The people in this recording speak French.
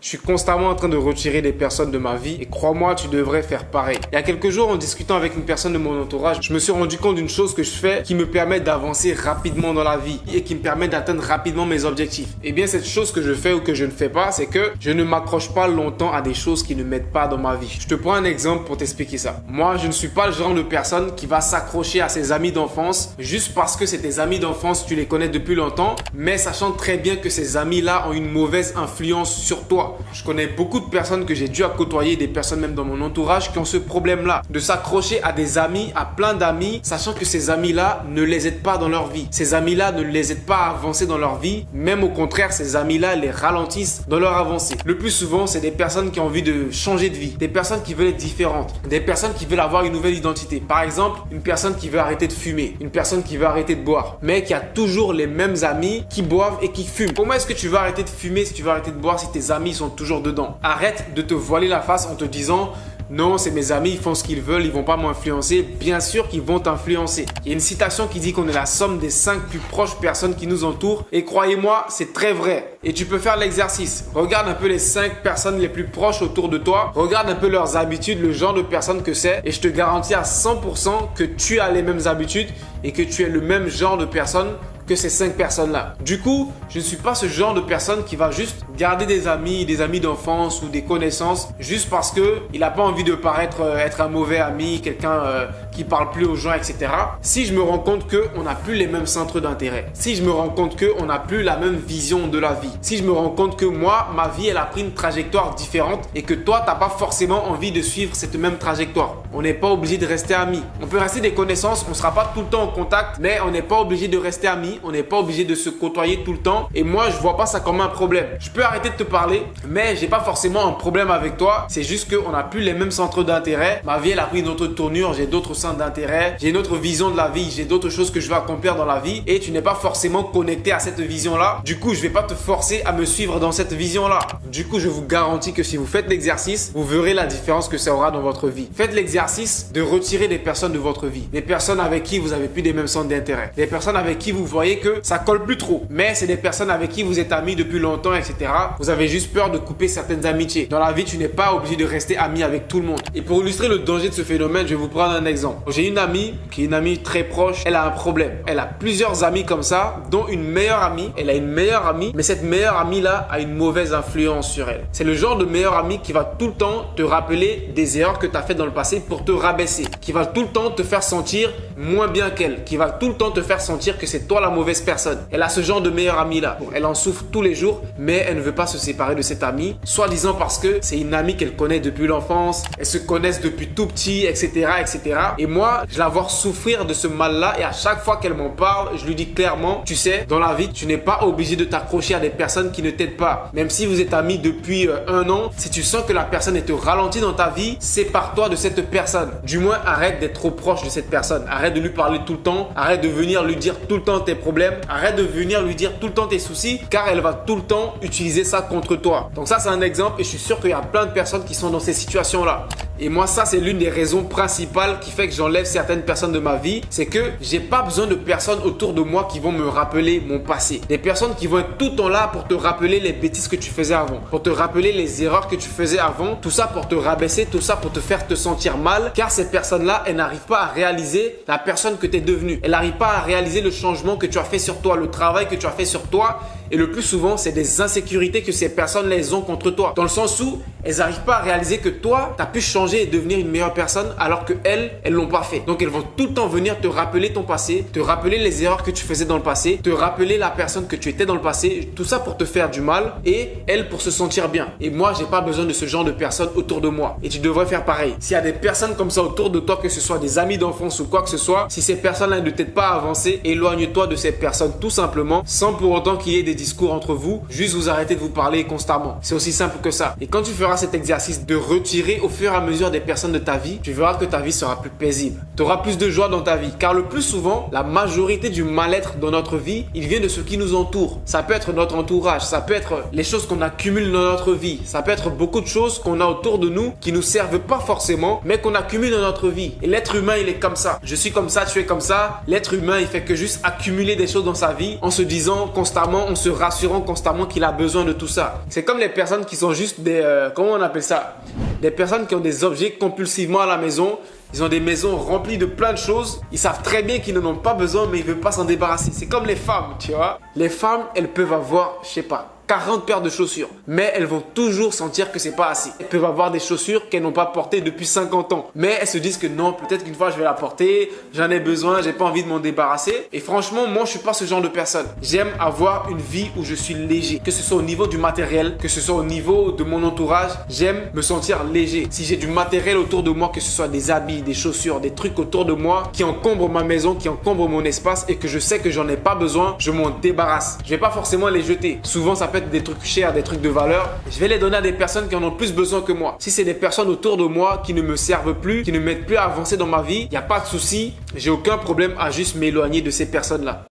Je suis constamment en train de retirer des personnes de ma vie et crois-moi, tu devrais faire pareil. Il y a quelques jours, en discutant avec une personne de mon entourage, je me suis rendu compte d'une chose que je fais qui me permet d'avancer rapidement dans la vie et qui me permet d'atteindre rapidement mes objectifs. Et bien, cette chose que je fais ou que je ne fais pas, c'est que je ne m'accroche pas longtemps à des choses qui ne m'aident pas dans ma vie. Je te prends un exemple pour t'expliquer ça. Moi, je ne suis pas le genre de personne qui va s'accrocher à ses amis d'enfance juste parce que c'est tes amis d'enfance, tu les connais depuis longtemps, mais sachant très bien que ces amis-là ont une mauvaise influence sur toi. Je connais beaucoup de personnes que j'ai dû côtoyer, des personnes même dans mon entourage qui ont ce problème-là, de s'accrocher à des amis, à plein d'amis, sachant que ces amis-là ne les aident pas dans leur vie. Ces amis-là ne les aident pas à avancer dans leur vie, même au contraire, ces amis-là les ralentissent dans leur avancée. Le plus souvent, c'est des personnes qui ont envie de changer de vie, des personnes qui veulent être différentes, des personnes qui veulent avoir une nouvelle identité. Par exemple, une personne qui veut arrêter de fumer, une personne qui veut arrêter de boire, mais qui a toujours les mêmes amis qui boivent et qui fument. Comment est-ce que tu vas arrêter de fumer si tu veux arrêter de boire si tes amis sont toujours dedans? Arrête de te voiler la face en te disant non, c'est mes amis, ils font ce qu'ils veulent, ils vont pas m'influencer. Bien sûr qu'ils vont t'influencer. Il y a une citation qui dit qu'on est la somme des 5 plus proches personnes qui nous entourent. Et croyez-moi, c'est très vrai. Et tu peux faire l'exercice. Regarde un peu les 5 personnes les plus proches autour de toi. Regarde un peu leurs habitudes, le genre de personnes que c'est. Et je te garantis à 100% que tu as les mêmes habitudes et que tu es le même genre de personne que ces 5 personnes-là. Du coup, je ne suis pas ce genre de personne qui va juste garder des amis d'enfance ou des connaissances juste parce que il n'a pas envie de paraître être un mauvais ami, quelqu'un qui parle plus aux gens, etc. Si je me rends compte qu'on n'a plus les mêmes centres d'intérêt, si je me rends compte qu'on n'a plus la même vision de la vie, si je me rends compte que moi, ma vie, elle a pris une trajectoire différente et que toi, tu n'as pas forcément envie de suivre cette même trajectoire. On n'est pas obligé de rester amis. On peut rester des connaissances, on ne sera pas tout le temps en contact, mais on n'est pas obligé de rester amis. On n'est pas obligé de se côtoyer tout le temps. Et moi, je vois pas ça comme un problème. Je peux arrêter de te parler, mais j'ai pas forcément un problème avec toi. C'est juste qu'on n'a plus les mêmes centres d'intérêt. Ma vie, elle a pris une autre tournure. J'ai d'autres centres d'intérêt. J'ai une autre vision de la vie. J'ai d'autres choses que je veux accomplir dans la vie. Et tu n'es pas forcément connecté à cette vision-là. Du coup, je vais pas te forcer à me suivre dans cette vision-là. Du coup, je vous garantis que si vous faites l'exercice, vous verrez la différence que ça aura dans votre vie. Faites l'exercice de retirer des personnes de votre vie. Des personnes avec qui vous avez plus les mêmes centres d'intérêt. Des personnes avec qui vous voyez que ça colle plus trop. Mais c'est des personnes avec qui vous êtes amis depuis longtemps, etc. Vous avez juste peur de couper certaines amitiés. Dans la vie, tu n'es pas obligé de rester ami avec tout le monde. Et pour illustrer le danger de ce phénomène, je vais vous prendre un exemple. J'ai une amie qui est une amie très proche. Elle a un problème. Elle a plusieurs amis comme ça, dont une meilleure amie. Elle a une meilleure amie, mais cette meilleure amie-là a une mauvaise influence sur elle. C'est le genre de meilleure amie qui va tout le temps te rappeler des erreurs que tu as faites dans le passé pour te rabaisser. Qui va tout le temps te faire sentir moins bien qu'elle. Qui va tout le temps te faire sentir que c'est toi la mauvaise personne. Elle a ce genre de meilleure amie là. Elle en souffre tous les jours, mais elle ne veut pas se séparer de cette amie, soi-disant parce que c'est une amie qu'elle connaît depuis l'enfance, elles se connaissent depuis tout petit, etc., etc. Et moi, je la vois souffrir de ce mal-là et à chaque fois qu'elle m'en parle, je lui dis clairement, tu sais, dans la vie, tu n'es pas obligé de t'accrocher à des personnes qui ne t'aident pas. Même si vous êtes amis depuis un an, si tu sens que la personne est ralentie dans ta vie, sépare-toi de cette personne. Du moins, arrête d'être trop proche de cette personne. Arrête de lui parler tout le temps. Arrête de venir lui dire tout le temps tes problèmes. Arrête de venir lui dire tout le temps tes soucis car elle va tout le temps utiliser ça contre toi. Donc ça, c'est un exemple et je suis sûr qu'il y a plein de personnes qui sont dans ces situations-là. Et moi, ça, c'est l'une des raisons principales qui fait que j'enlève certaines personnes de ma vie. C'est que j'ai pas besoin de personnes autour de moi qui vont me rappeler mon passé. Des personnes qui vont être tout le temps là pour te rappeler les bêtises que tu faisais avant. Pour te rappeler les erreurs que tu faisais avant. Tout ça pour te rabaisser, tout ça pour te faire te sentir mal. Car ces personnes-là, elles n'arrivent pas à réaliser la personne que tu es devenue. Elles n'arrivent pas à réaliser le changement que tu as fait sur toi, le travail que tu as fait sur toi. Et le plus souvent, c'est des insécurités que ces personnes-là ont contre toi. Dans le sens où elles n'arrivent pas à réaliser que toi, tu as pu changer et devenir une meilleure personne alors qu'elles ne l'ont pas fait. Donc, elles vont tout le temps venir te rappeler ton passé, te rappeler les erreurs que tu faisais dans le passé, te rappeler la personne que tu étais dans le passé. Tout ça pour te faire du mal et elles pour se sentir bien. Et moi, j'ai pas besoin de ce genre de personnes autour de moi. Et tu devrais faire pareil. S'il y a des personnes comme ça autour de toi, que ce soit des amis d'enfance ou quoi que ce soit, si ces personnes-là ne t'aident pas à avancer, éloigne-toi de ces personnes tout simplement, sans pour autant qu'il y ait des discours entre vous, juste vous arrêtez de vous parler constamment. C'est aussi simple que ça. Et quand tu feras cet exercice de retirer au fur et à mesure des personnes de ta vie, tu verras que ta vie sera plus paisible. Tu auras plus de joie dans ta vie. Car le plus souvent, la majorité du mal-être dans notre vie, il vient de ce qui nous entoure. Ça peut être notre entourage, ça peut être les choses qu'on accumule dans notre vie, ça peut être beaucoup de choses qu'on a autour de nous qui nous servent pas forcément, mais qu'on accumule dans notre vie. Et l'être humain, il est comme ça. Je suis comme ça, tu es comme ça. L'être humain, il fait que juste accumuler des choses dans sa vie en se disant constamment, on se se rassurant constamment qu'il a besoin de tout ça. C'est comme les personnes qui sont juste des... comment on appelle ça? Des personnes qui ont des objets compulsivement à la maison. Ils ont des maisons remplies de plein de choses. Ils savent très bien qu'ils n'en ont pas besoin, mais ils ne veulent pas s'en débarrasser. C'est comme les femmes, tu vois. Les femmes, elles peuvent avoir, je sais pas, 40 paires de chaussures. Mais elles vont toujours sentir que c'est pas assez. Elles peuvent avoir des chaussures qu'elles n'ont pas portées depuis 50 ans. Mais elles se disent que non, peut-être qu'une fois je vais la porter, j'en ai besoin, j'ai pas envie de m'en débarrasser. Et franchement, moi je suis pas ce genre de personne. J'aime avoir une vie où je suis léger. Que ce soit au niveau du matériel, que ce soit au niveau de mon entourage, j'aime me sentir léger. Si j'ai du matériel autour de moi, que ce soit des habits, des chaussures, des trucs autour de moi qui encombrent ma maison, qui encombrent mon espace et que je sais que j'en ai pas besoin, je m'en débarrasse. Je vais pas forcément les jeter. Souvent ça peut être des trucs chers, des trucs de valeur. Je vais les donner à des personnes qui en ont plus besoin que moi. Si c'est des personnes autour de moi qui ne me servent plus, qui ne m'aident plus à avancer dans ma vie, il n'y a pas de souci. J'ai aucun problème à juste m'éloigner de ces personnes-là.